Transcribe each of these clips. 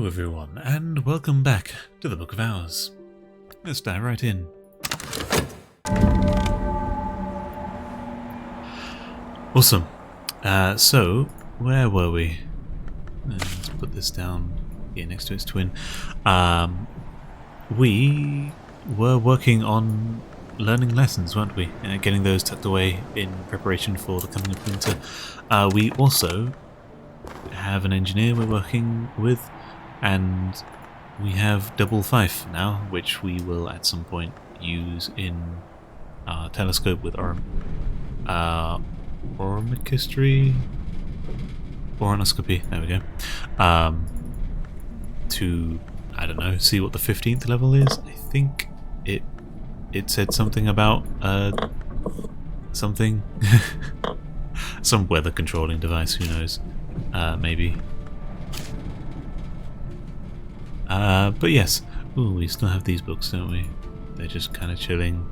Hello everyone, and welcome back to the Book of Hours. Let's dive right in. Awesome. So, where were we? Let's put this down here next to its twin. We were working on learning lessons, weren't we? Getting those tucked away in preparation for the coming of winter. We also have an engineer we're working with, and we have double fife now, which we will at some point use in our telescope with oronometry, there we go, to, I don't know, see what the 15th level is. I think it said something about something some weather controlling device, who knows, maybe. But yes, ooh, we still have these books, don't we? They're just kind of chilling.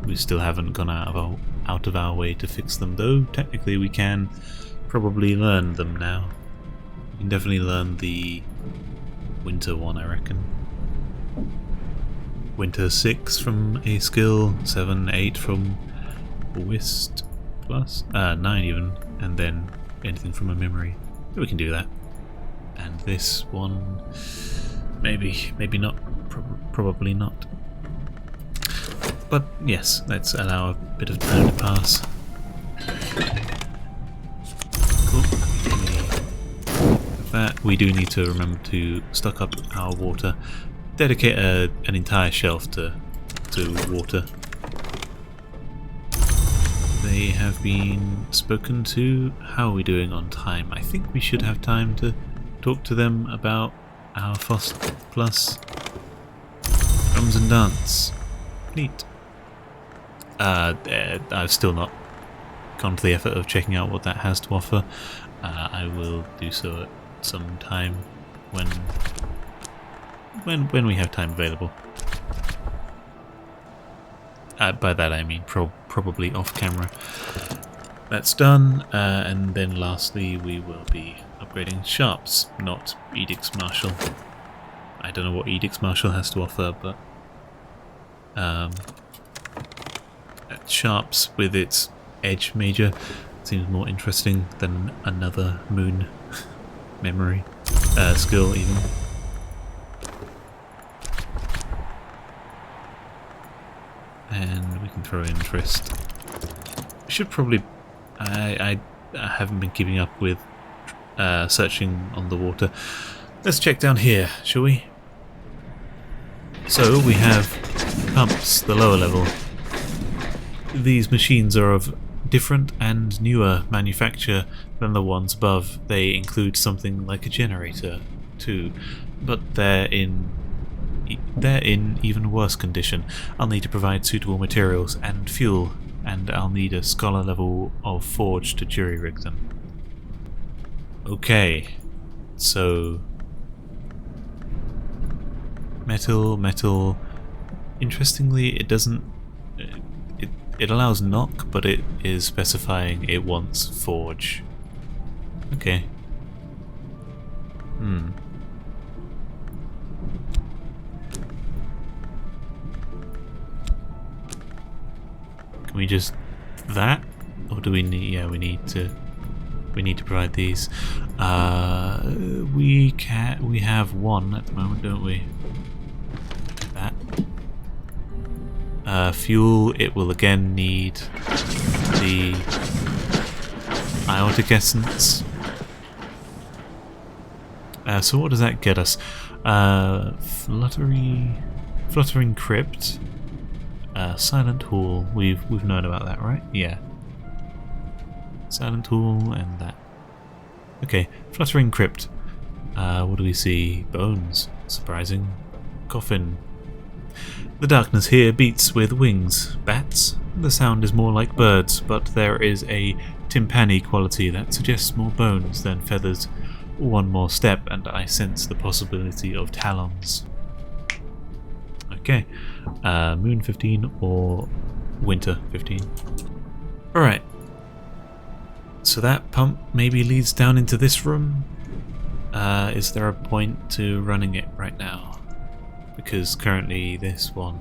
We still haven't gone out of our way to fix them, though technically we can probably learn them now. We can definitely learn the winter one, I reckon. Winter 6 from a skill, 7, 8 from Whist plus, 9 even, and then anything from a memory. So we can do that. And this one, maybe not, probably not. But yes, let's allow a bit of time to pass. Cool. With that, we do need to remember to stock up our water. Dedicate an entire shelf to water. They have been spoken to. How are we doing on time? I think we should have time to talk to them about our FOSS plus drums and dance. Neat. I've still not gone to the effort of checking out what that has to offer. I will do so at some time when we have time available. By that I mean probably off camera. That's done, and then lastly we will be upgrading sharps, not edicts martial. I don't know what edicts martial has to offer, but sharps with its edge major seems more interesting than another moon memory skill even. And we can throw in interest. Should probably, I haven't been keeping up with searching on the water. Let's check down here, shall we? So we have pumps, the lower level. These machines are of different and newer manufacture than the ones above. They include something like a generator too, but they're in even worse condition. I'll need to provide suitable materials and fuel, and I'll need a scholar level of forge to jury-rig them. Okay, so metal. Interestingly, it doesn't. It allows knock, but it is specifying it wants forge. Okay. Can we just that, or do we need? Yeah, we need to provide these. We have one at the moment, don't we? That. Fuel. It will again need the aortic essence. So what does that get us? Fluttering crypt. Silent Hall, we've known about that, right? Yeah. Silent Hall and that. Okay, Fluttering Crypt. What do we see? Bones. Surprising. Coffin. The darkness here beats with wings. Bats? The sound is more like birds, but there is a timpani quality that suggests more bones than feathers. One more step and I sense the possibility of talons. Okay, Moon 15 or Winter 15. Alright, so that pump maybe leads down into this room. is there a point to running it right now? Because currently this one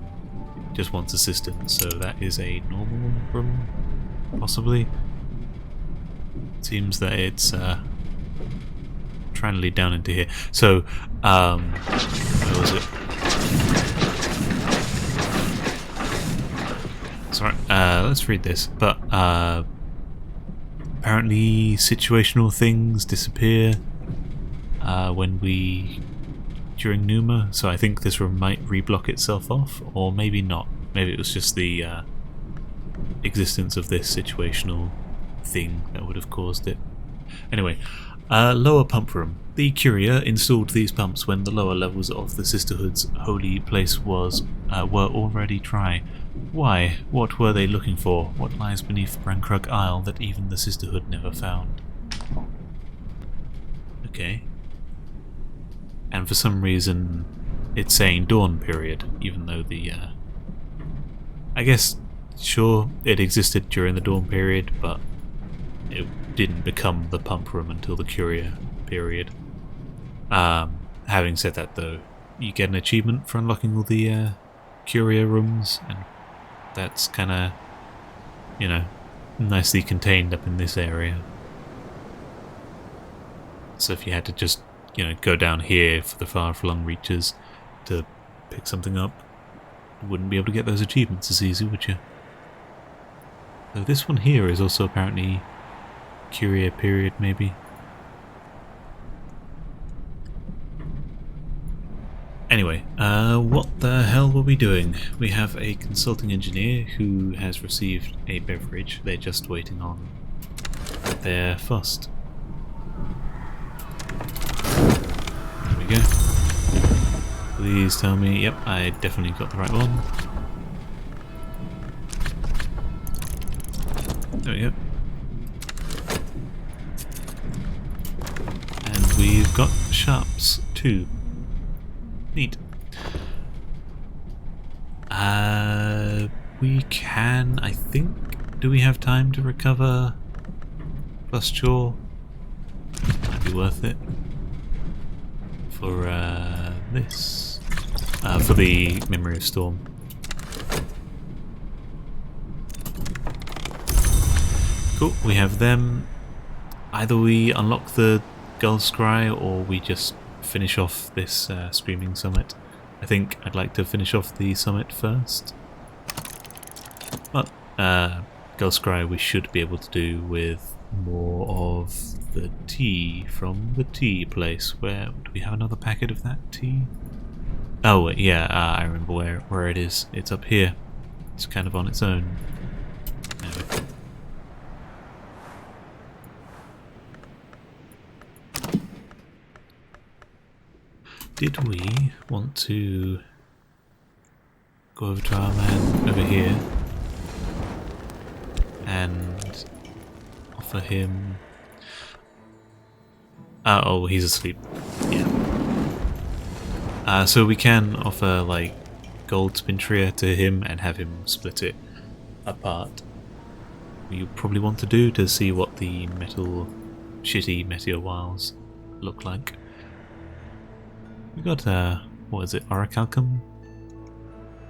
just wants assistance, so that is a normal room, possibly. Seems that it's trying to lead down into here. So, where was it? Sorry, let's read this. But apparently situational things disappear during Numa, so I think this room might reblock itself off, or maybe not. Maybe it was just the existence of this situational thing that would have caused it. Anyway, lower pump room. The Courier installed these pumps when the lower levels of the Sisterhood's holy place were already dry. Why? What were they looking for? What lies beneath Brankrug Isle that even the Sisterhood never found? Okay. And for some reason it's saying dawn period, even though the I guess sure it existed during the dawn period, but it didn't become the pump room until the Courier period. Having said that though, you get an achievement for unlocking all the Courier rooms, and that's kinda, you know, nicely contained up in this area. So if you had to just, you know, go down here for the far-flung reaches to pick something up, you wouldn't be able to get those achievements as easy, would you? So this one here is also apparently Courier period, maybe. Anyway, what the hell were we doing? We have a consulting engineer who has received a beverage. They're just waiting on their fust. There we go. Please tell me, yep, I definitely got the right one. There we go. And we've got sharps too. Neat. We can, I think, do we have time to recover plus jaw? Might be worth it. For this. For the Memory of Storm. Cool, we have them. Either we unlock the Gull Scry or we just finish off this Screaming Summit. I think I'd like to finish off the summit first. But Gull Scry we should be able to do with more of the tea from the tea place. Where do we have another packet of that tea? Oh yeah, I remember where it is. It's up here. It's kind of on its own. Anyway. Did we want to go over to our man over here and offer him... oh, he's asleep. Yeah. So we can offer like gold spintria to him and have him split it apart. You probably want to do to see what the shitty meteor wiles look like. We got what is it, orichalcum?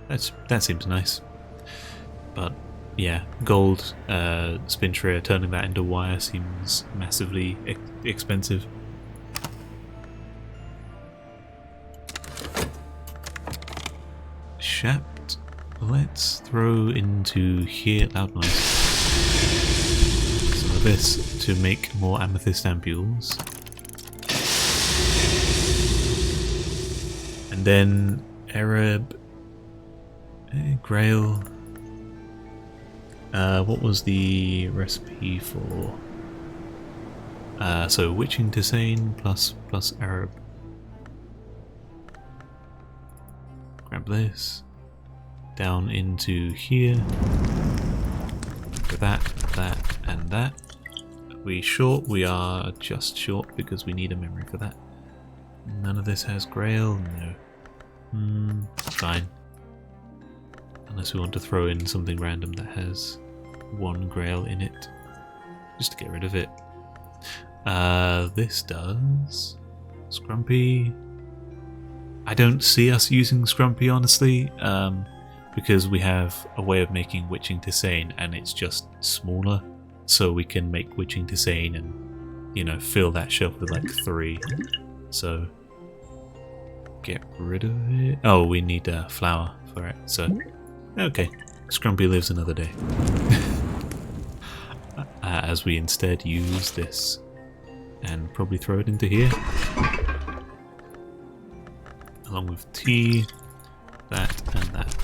That seems nice. But yeah, gold spintria, turning that into wire seems massively expensive. Shaft, let's throw into here loud noise. Some of this to make more amethyst ampules. And then Arab, Grail. What was the recipe for? So Witching Tisane plus Arab. Grab this down into here. For that, and that. Are we short? We are just short because we need a memory for that. None of this has Grail. No. Fine. Unless we want to throw in something random that has one Grail in it. Just to get rid of it. This does. Scrumpy. I don't see us using Scrumpy, honestly, because we have a way of making Witching Tisane and it's just smaller, so we can make Witching Tisane and, you know, fill that shelf with like 3. So, get rid of it. Oh, we need a flour for it, so, okay. Scrumpy lives another day. As we instead use this and probably throw it into here. Along with tea, that and that.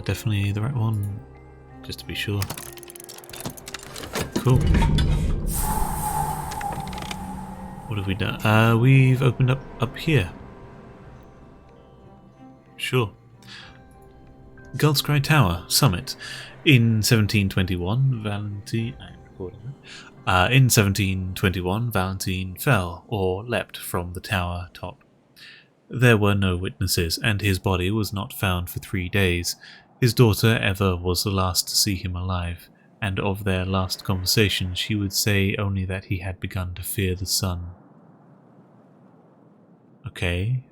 Definitely the right one, just to be sure. Cool. What have we done? We've opened up here. Sure. Gullscry Tower, Summit. In 1721, Valentine... I'm recording that. In 1721, Valentine fell, or leapt from the tower top. There were no witnesses, and his body was not found for 3 days. His daughter, Eva, was the last to see him alive, and of their last conversation she would say only that he had begun to fear the sun. Okay.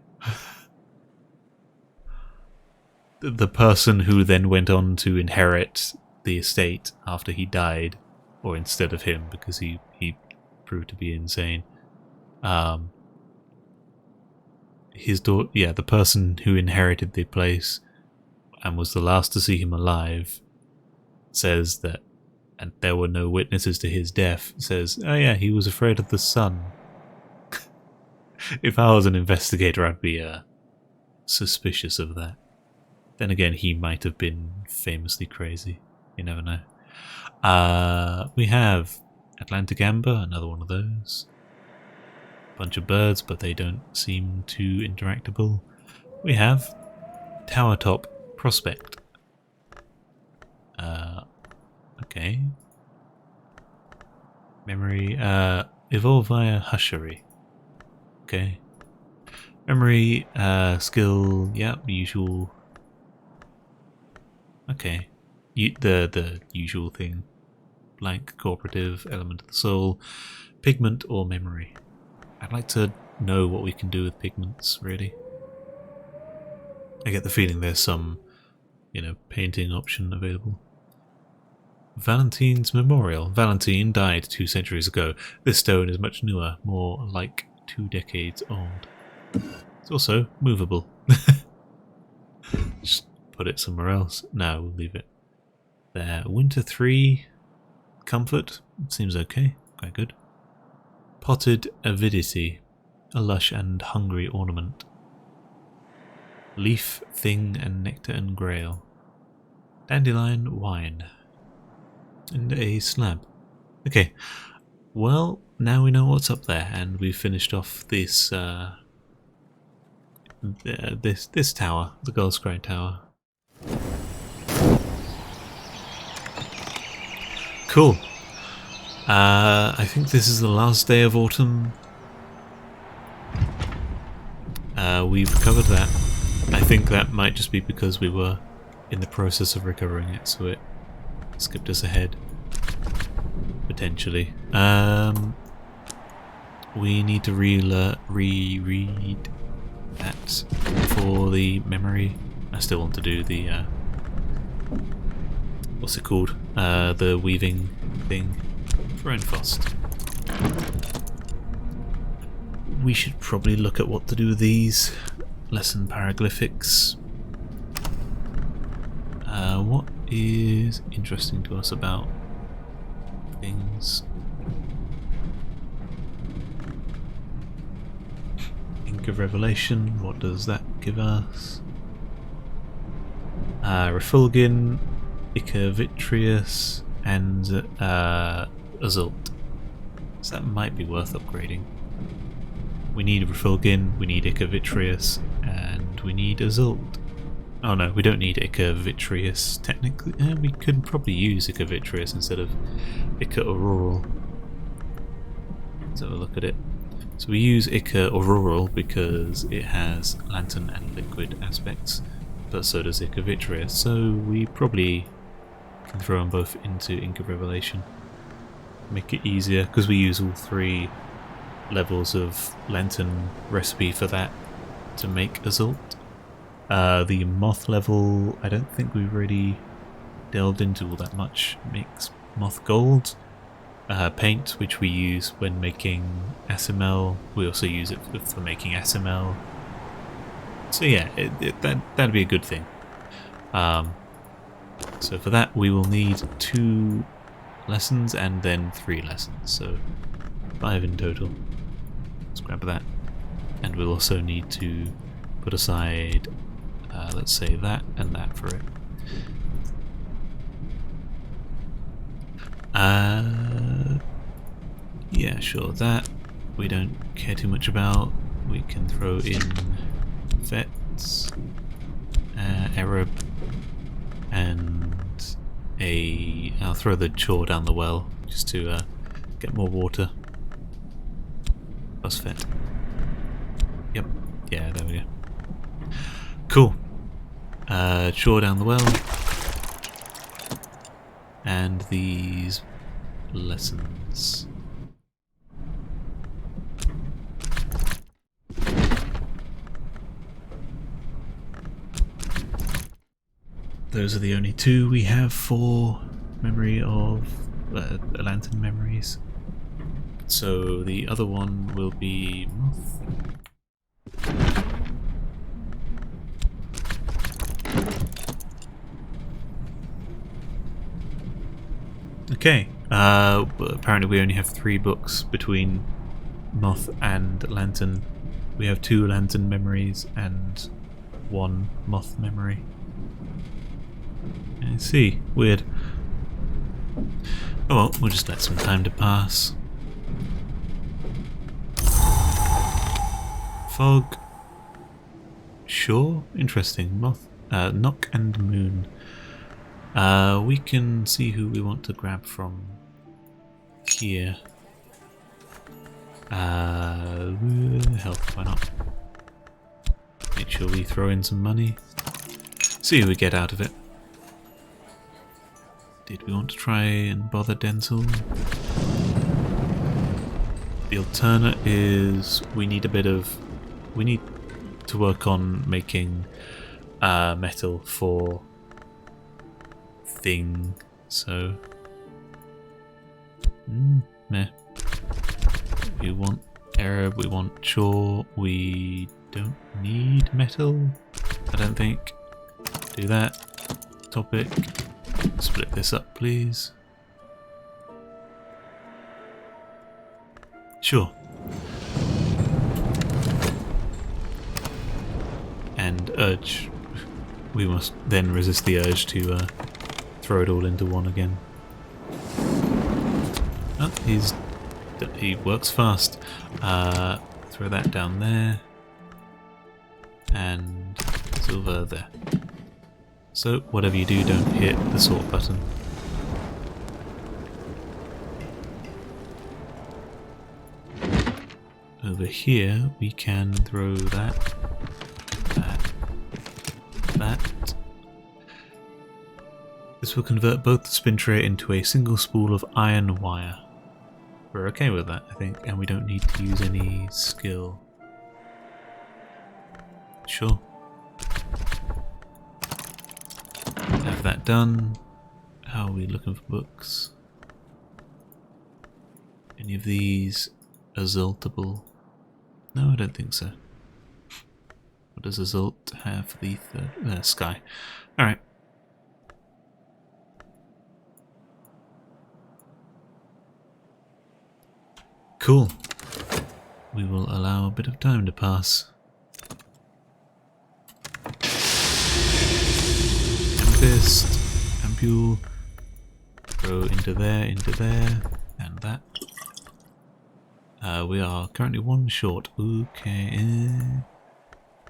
The person who then went on to inherit the estate after he died, or instead of him, because he proved to be insane. His daughter, yeah, the person who inherited the place and was the last to see him alive, says that, and there were no witnesses to his death, says, oh yeah, he was afraid of the sun. If I was an investigator, I'd be suspicious of that. Then again, he might have been famously crazy. You never know. We have Atlantic Amber, another one of those. Bunch of birds, but they don't seem too interactable. We have Tower Top Prospect. Okay. Memory, evolve via Hushery. Okay. Memory, skill, yeah, usual. Okay. The usual thing. Blank, cooperative, element of the soul, pigment or memory. I'd like to know what we can do with pigments, really. I get the feeling there's some, you know, painting option available. Valentine's Memorial. Valentine died 2 centuries ago. This stone is much newer, more like 2 decades old. It's also movable. Just put it somewhere else. No, we'll leave it there. Winter 3. Comfort. Seems okay. Quite good. Potted Avidity. A lush and hungry ornament. Leaf, Thing, and Nectar and Grail. Dandelion, Wine. And a slab. Okay. Well, now we know what's up there, and we've finished off this this tower, the Gullscry Tower. Cool. I think this is the last day of autumn. We've covered that. I think that might just be because we were in the process of recovering it, so it skipped us ahead. Potentially. We need to reread that for the memory. I still want to do the what's it called? The weaving thing for Enfost. We should probably look at what to do with these. Lesson Paraglyphics. What is interesting to us about things? Ink of Revelation, what does that give us? Refulgin, Icavitrius, and Azult. So that might be worth upgrading. We need Refulgin, we need Icavitrius, and we need Azult. Oh no, we don't need Icavitrius technically. We could probably use Icavitrius instead of Ica Auroral. Let's have a look at it. So we use Ica Auroral because it has lantern and liquid aspects, but so does Icavitrius, so we probably can throw them both into Ink of Revelation. make it easier, because we use all 3 levels of lantern recipe for that to make Azult. The moth level, I don't think we've really delved into all that much. Makes moth gold. Paint, which we use when making SML. We also use it for making SML. So yeah, that'd be a good thing. So for that we will need 2 lessons and then 3 lessons, so 5 in total. Let's grab that. And we'll also need to put aside, let's say that and that for it. Yeah, sure, that we don't care too much about. We can throw in vets, Arab, and I'll throw the chore down the well just to get more water. Plus vet. Yep, yeah, there we go. Cool. Chore down the well. And these lessons. Those are the only 2 we have for memory of lantern memories. So the other one will be moth. Okay, apparently we only have 3 books between moth and lantern. We have 2 lantern memories and 1 moth memory. I see, weird. Oh well, we'll just let some time to pass. Fog. Sure, interesting. Moth, Knock and Moon. We can see who we want to grab from here. Health, why not? Make sure we throw in some money. See who we get out of it. Did we want to try and bother Dental? The alternate is we need to work on making metal for thing, so meh. We want Arab, we want chore, we don't need metal, I don't think. Do that. Topic. Split this up, please. Sure. And urge. We must then resist the urge to throw it all into one again. Oh, he works fast. Throw that down there. And silver there. So whatever you do, don't hit the sort button. Over here we can throw that. This will convert both the spin tray into a single spool of iron wire. We're okay with that, I think, and we don't need to use any skill. Sure. Have that done. How are we looking for books? Any of these Azultable? No, I don't think so. What does Azult have for the third? Sky. Alright. Cool. We will allow a bit of time to pass. Amethyst, ampule, throw into there, and that. We are currently 1 short. Okay.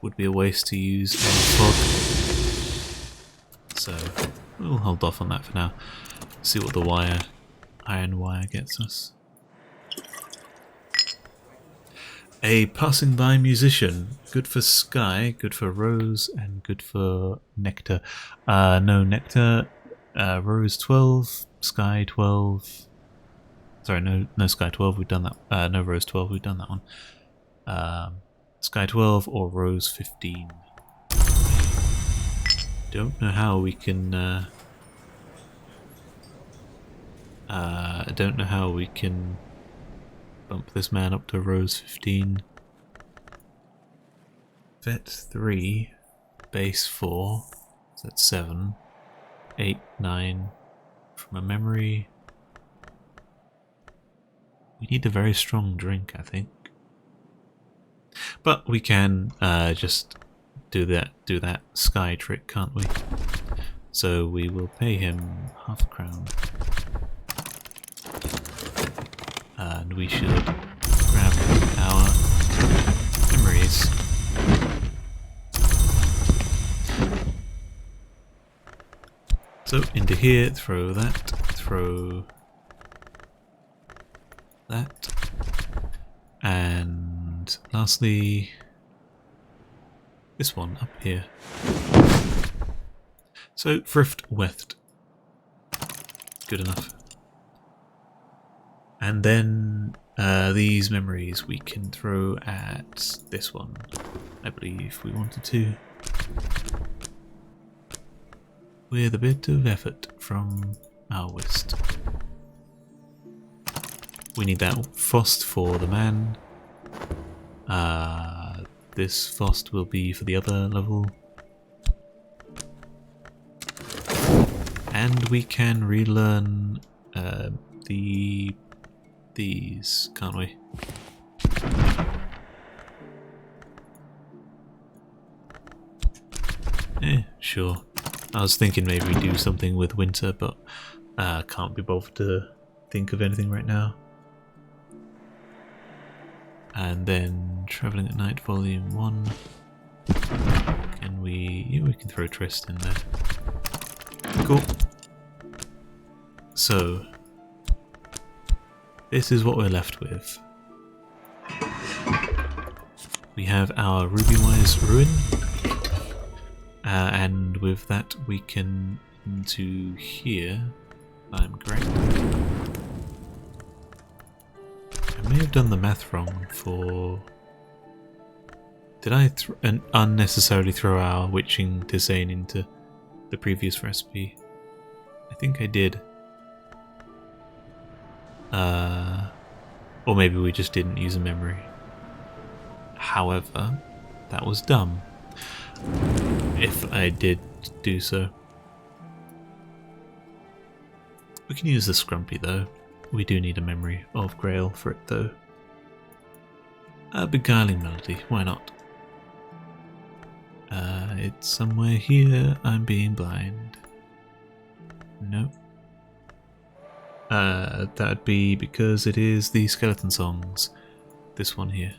Would be a waste to use a fog. So we'll hold off on that for now. See what the iron wire gets us. A passing by musician. Good for Sky, good for Rose, and good for Nectar. No Nectar. Rose 12, Sky 12. Sorry, no Sky 12. We've done that. No Rose 12. We've done that one. Sky 12 or Rose 15. Don't know how we can. I don't know how we can bump this man up to Rose 15. Vet 3, base 4. So that's 7, 8, 9. From a memory. We need a very strong drink, I think. But we can just do that sky trick, can't we? So we will pay him half a crown. And we should grab our memories. So into here, throw that, throw that, and lastly this one up here. So thrift weft. Good enough. And then these memories we can throw at this one, I believe we wanted to. With a bit of effort from our whist. We need that Fost for the man. This Fost will be for the other level. And we can relearn these, can't we? Sure. I was thinking maybe we do something with winter, but can't be bothered to think of anything right now. And then Travelling at Night Volume 1. Can we... yeah, we can throw Trist in there. Cool. So, this is what we're left with. We have our Rubywise Ruin. And with that we can into here, if I'm correct. I may have done the math wrong for... Did I unnecessarily throw our Witching Tisane into the previous recipe? I think I did. Or maybe we just didn't use a memory. However, that was dumb. If I did do so. We can use the Scrumpy though. We do need a memory of Grail for it though. A Beguiling Melody, why not? It's somewhere here, I'm being blind. No. That'd be because it is the Skeleton Songs. This one here.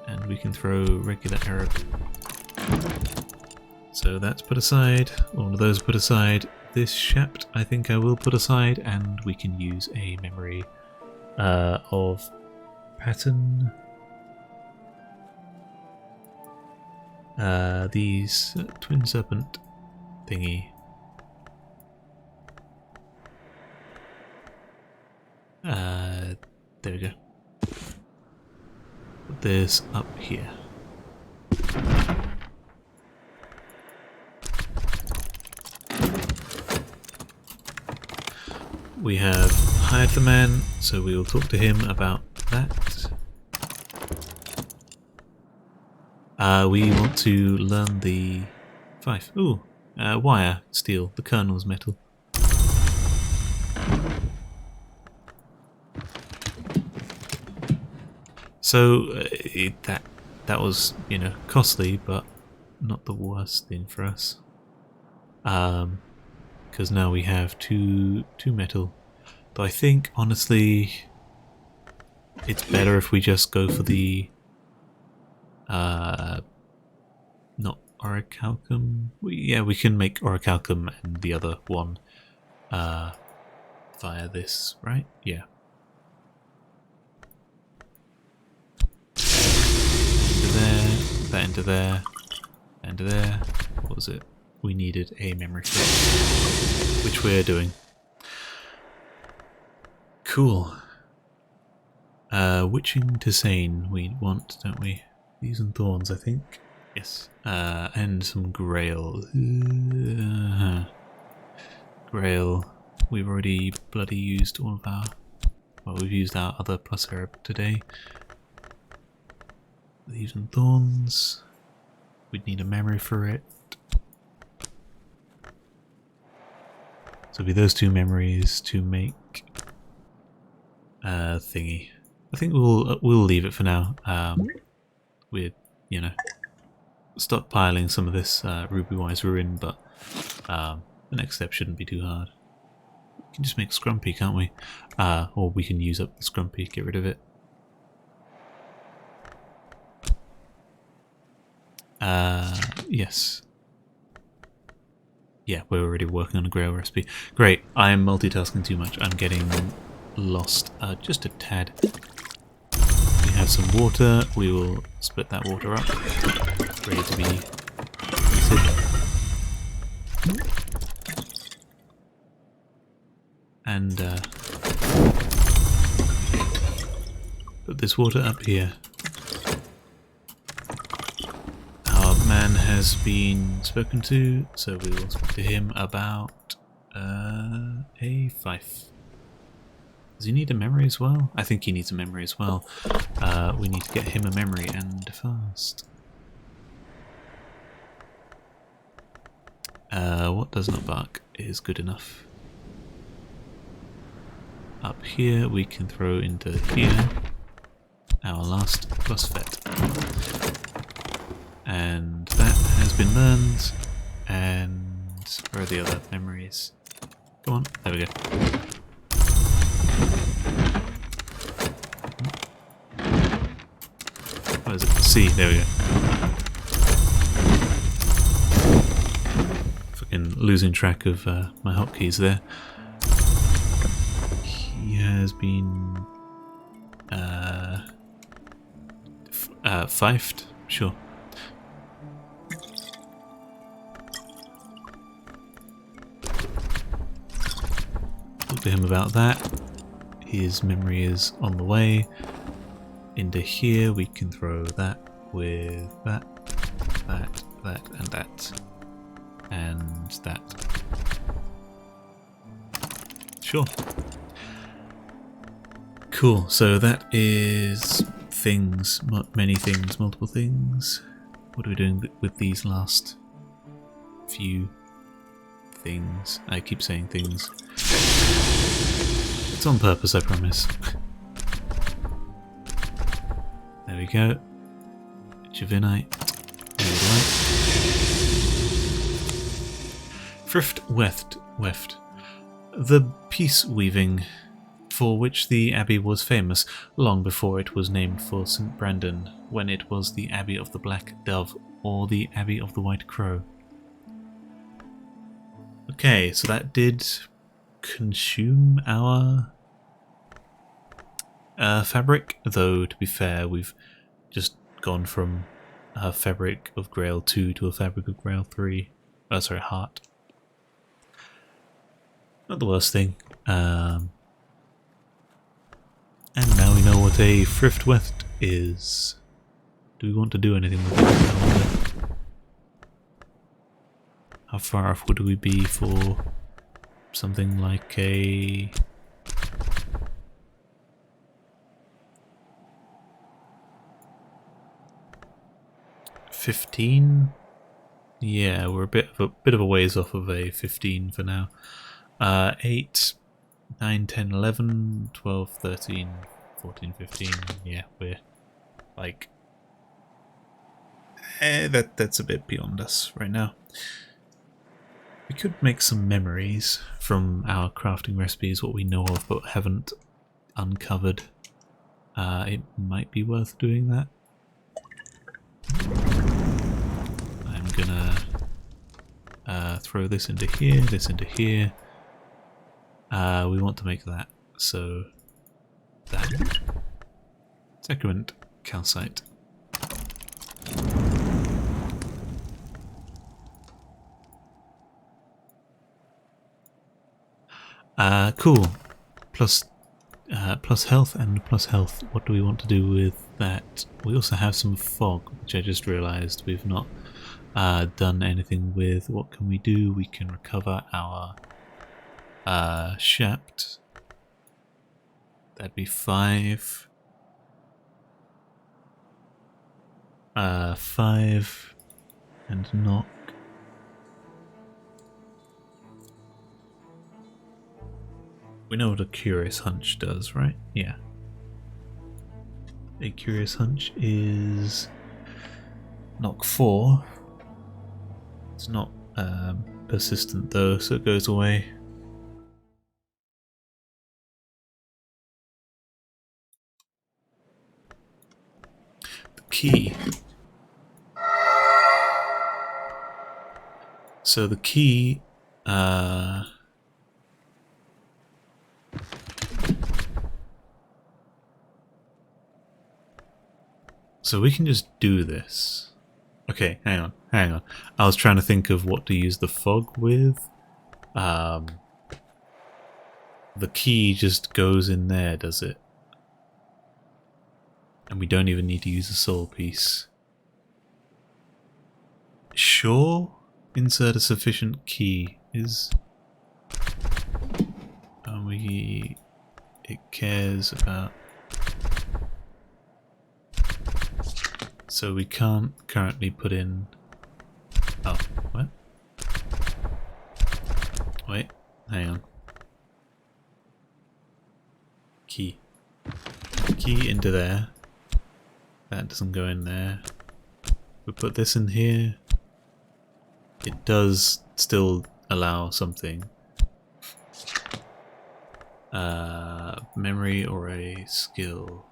And we can throw regular Arab. So that's put aside, all of those put aside. This Shapt I think I will put aside, and we can use a memory of Pattern. These Twin Serpent thingy. There we go. Put this up here. We have hired the man, so we will talk to him about that. We want to learn the fife. Ooh, wire, steel, the Colonel's metal. So that was, you know, costly, but not the worst thing for us. Because now we have two metal. Though I think, honestly, it's better if we just go for the not orichalcum. Yeah, we can make orichalcum and the other one via this, right? Yeah. Into there, that into there, into there. What was it? we needed a memory for it, which we're doing. Cool. Witching to Sane we want, don't we? These and Thorns, I think. Yes. And some Grail. Grail. We've already bloody used all of our... Well, we've used our other plus herb today. These and Thorns. We'd need a memory for it. So it'll be those two memories to make thingy. I think we'll leave it for now. We're, you know, stockpiling some of this Ruby-wise Ruin, but the next step shouldn't be too hard. We can just make Scrumpy, can't we? Or we can use up the Scrumpy, get rid of it. Yes. Yeah, we're already working on a Grail recipe. Great, I'm multitasking too much. I'm getting lost just a tad. We have some water. We will split that water up. Ready to be heated. And put this water up here. Our man has been spoken to, so we will speak to him about a fife. Does he need a memory as well? I think he needs a memory as well. We need to get him a memory, and fast. What does not bark is good enough. Up here we can throw into here our last plus vet. And that has been learned. And where are the other memories? Come on, there we go. What is it? C, there we go. Fucking losing track of my hotkeys there. He has been fifed, sure. Talk to him about that. His memory is on the way. Into here we can throw that with that, that, and that. And that. Sure. Cool, so that is things, many things, multiple things. What are we doing with these last few things? I keep saying things. It's on purpose, I promise. There we go. Javinite. Thrift Weft. The peace weaving for which the abbey was famous long before it was named for St. Brandon, when it was the Abbey of the Black Dove or the Abbey of the White Crow. Okay, so that did consume our fabric, though to be fair we've just gone from a fabric of Grail 2 to a fabric of Grail 3. Oh, sorry, Heart. Not the worst thing. And now we know what a Thrift Weft is. Do we want to do anything with it? How far off would we be for something like a... $15? Yeah, we're a bit of a ways off of a 15 for now. 8, 9, 10, 11, 12, 13, 14, 15. Yeah, we're like... that's a bit beyond us right now. We could make some memories from our crafting recipes, what we know of but haven't uncovered. It might be worth doing that. I'm gonna throw this into here, this into here. We want to make that, so that. Sacrament calcite. Cool. Plus, plus health and plus health. What do we want to do with that? We also have some fog, which I just realised we've not done anything with. What can we do? We can recover our shaft. That'd be 5. 5 and knock. We know what a curious hunch does, right? Yeah. A curious hunch is knock 4. It's not persistent though, so it goes away. The key. So the key so we can just do this. Okay, hang on. I was trying to think of what to use the fog with. The key just goes in there, does it? And we don't even need to use a soul piece. Sure, insert a sufficient key is... It cares about... So we can't currently put in... Oh, what? Wait, hang on. Key. Key into there. That doesn't go in there. We put this in here. It does still allow something. Memory or a skill.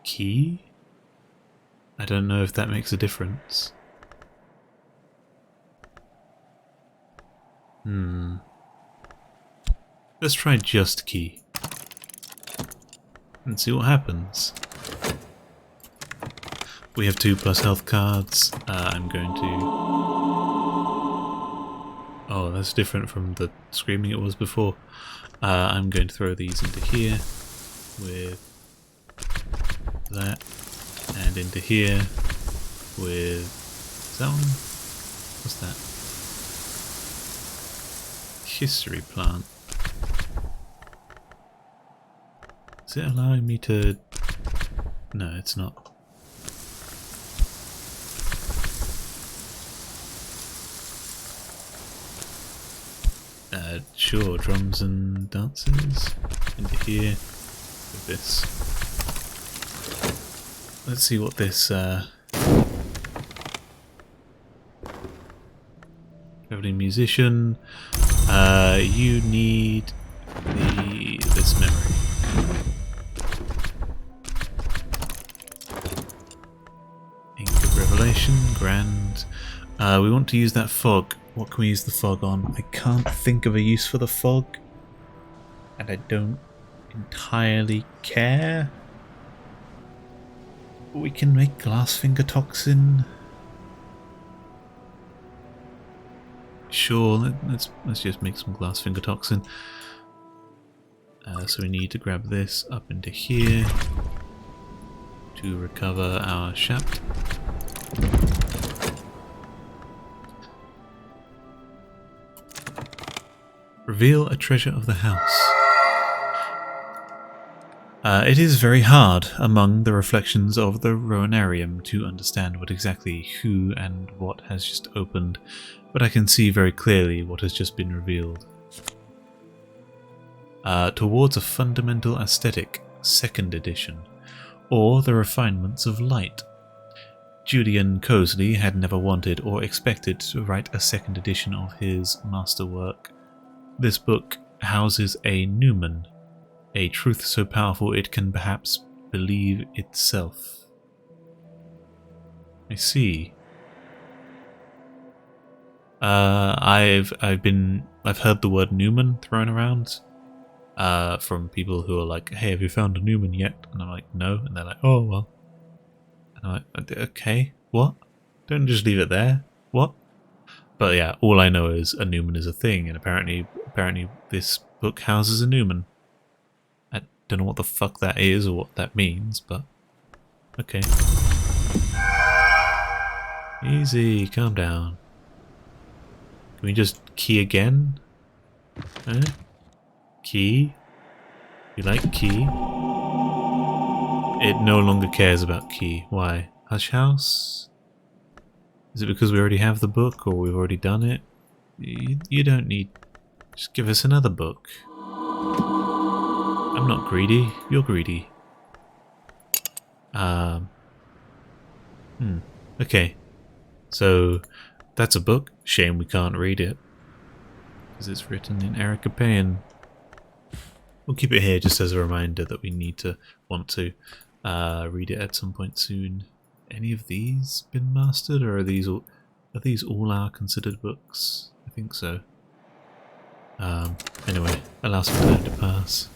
Key? I don't know if that makes a difference. Let's try just key. And see what happens. We have 2 plus health cards. I'm going to... Oh, that's different from the screaming it was before. I'm going to throw these into here with that, and into here with... Is that one? What's that? History plant. Is it allowing me to... No, it's not. Sure, drums and dances. Into here with this. Let's see what this traveling musician. You need this memory. Ink of Revelation, grand. We want to use that fog. What can we use the fog on? I can't think of a use for the fog, and I don't entirely care. We can make glass finger toxin. Sure, let's just make some glass finger toxin. So we need to grab this up into here to recover our shaft. Reveal a treasure of the house. It is very hard among the reflections of the Roanarium to understand what exactly who and what has just opened, but I can see very clearly what has just been revealed. Towards a Fundamental Aesthetic, 2nd edition, or the Refinements of Light. Julian Cosley had never wanted or expected to write a 2nd edition of his masterwork. This book houses a Numen, a truth so powerful it can perhaps believe itself. I see. I've heard the word Numen thrown around from people who are like, "Hey, have you found a Numen yet?" And I'm like, "No," and they're like, "Oh well." And I'm like, "Okay, what?" Don't just leave it there. What? But yeah, all I know is a Newman is a thing, and apparently this book houses a Newman. I don't know what the fuck that is or what that means, but okay. Easy, calm down. Can we just key again? Key? You like key? It no longer cares about key. Why? Hush House? Is it because we already have the book or we've already done it? You don't need... Just give us another book. I'm not greedy. You're greedy. Okay. So, that's a book. Shame we can't read it. Because it's written in Aracapean. We'll keep it here just as a reminder that we want to read it at some point soon. Any of these been mastered, or are these all our considered books? I think so. Anyway, allow some time to pass.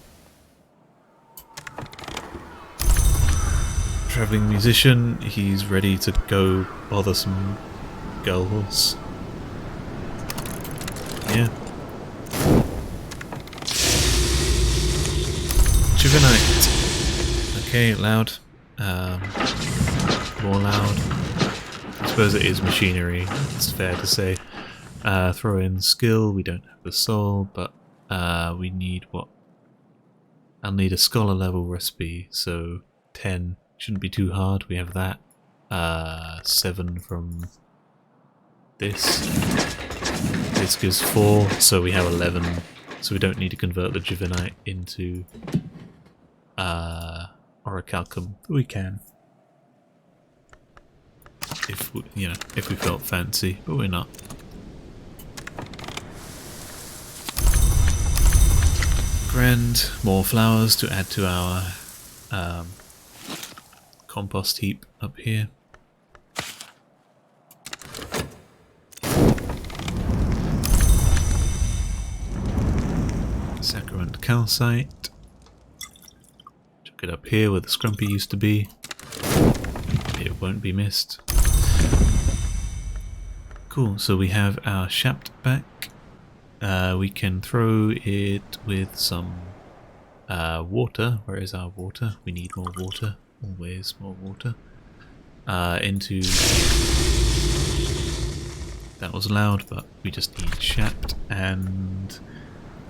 Travelling musician, he's ready to go bother some girls. Yeah. Juvenite. Okay, loud. More loud. I suppose it is machinery, it's fair to say. Throw in skill, we don't have the soul, but we need what? I'll need a scholar level recipe, so 10 shouldn't be too hard, we have that. 7 from this. This gives 4, so we have 11. So we don't need to convert the Juvenite into Orichalcum. We can. If we, if we felt fancy, but we're not. Grand, more flowers to add to our compost heap up here. Sacrament calcite. Chuck it up here where the scrumpy used to be. It won't be missed. Cool, so we have our shaft back. We can throw it with some water. Where is our water? We need more water. Always more water. Into... That was loud, but we just need shaft and...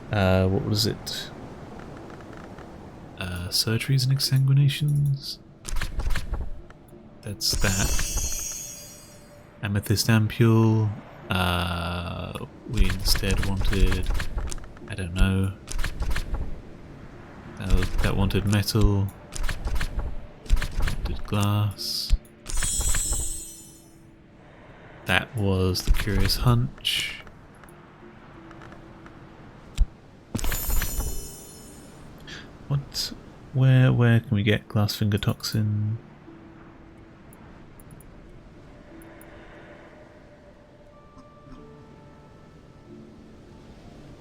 what was it? Surgeries and exsanguinations? That's that. Amethyst ampule. We instead wanted... I don't know. That wanted metal. Wanted glass. That was the Curious Hunch. What? Where can we get glass finger toxin?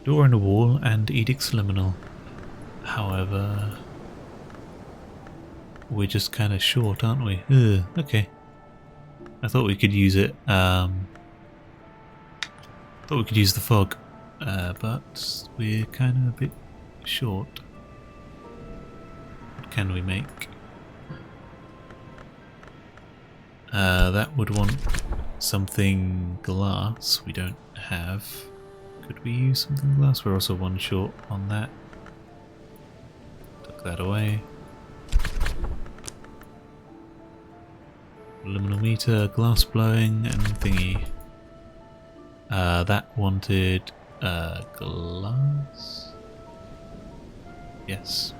Door in the wall and Edict Subliminal. However, we're just kind of short, aren't we? Ugh, okay. I thought we could use it. Thought we could use the fog, but we're kind of a bit short. What can we make? That would want something glass. We don't have. Could we use something glass? We're also one short on that. Tuck that away. Luminometer, glass blowing, and thingy. That wanted glass? Yes.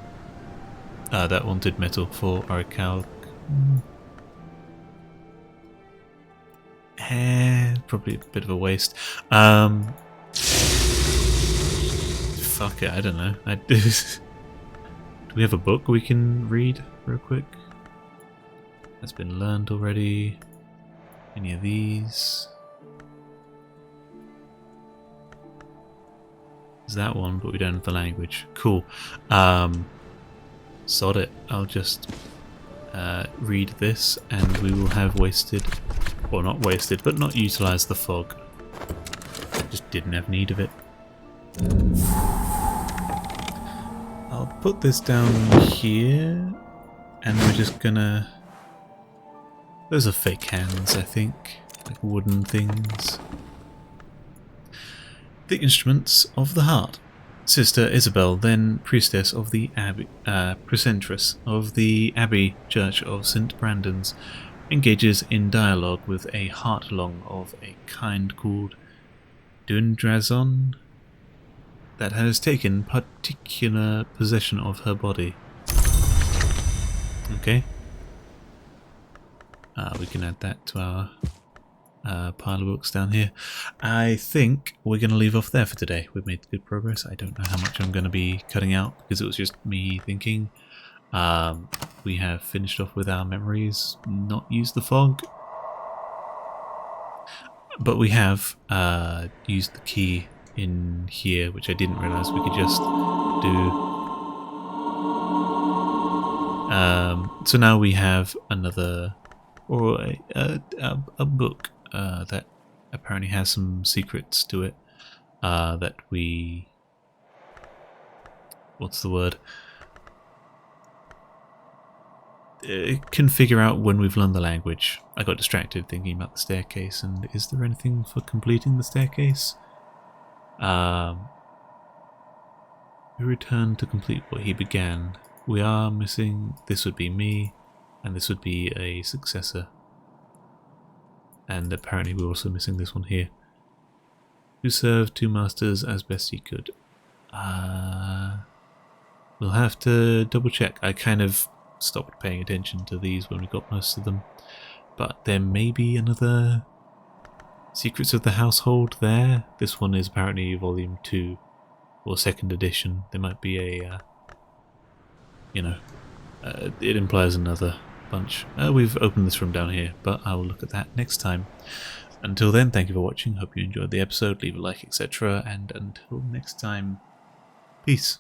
That wanted metal for Orichalc. Probably a bit of a waste. Fuck it, I don't know. Do we have a book we can read real quick? That's been learned already. Any of these? There's that one, but we don't have the language. Cool. Sod it. I'll just read this and we will have wasted or not wasted, but not utilised the fog. Just didn't have need of it. I'll put this down here, and we're just gonna... Those are fake hands, I think, like wooden things. The instruments of the heart. Sister Isabel, then priestess of the Abbey, precentress of the Abbey Church of St. Brandon's, engages in dialogue with a heart-long of a kind called Dundrazon that has taken particular possession of her body. Okay. We can add that to our pile of books down here. I think we're going to leave off there for today. We've made good progress. I don't know how much I'm going to be cutting out because it was just me thinking. We have finished off with our memories, not used the fog. But we have used the key in here, which I didn't realise we could just do. So now we have another, or a book that apparently has some secrets to it that we... What's the word? Can figure out when we've learned the language. I got distracted thinking about the staircase, and is there anything for completing the staircase? We return to complete what he began. We are missing... This would be me, and this would be a successor. And apparently we're also missing this one here. Who served two masters as best he could. We'll have to double check. I kind of stopped paying attention to these when we got most of them. But there may be another Secrets of the Household there. This one is apparently volume 2 or 2nd edition. There might be a, it implies another bunch. We've opened this room down here, but I will look at that next time. Until then, thank you for watching. Hope you enjoyed the episode. Leave a like, etc. And until next time, peace.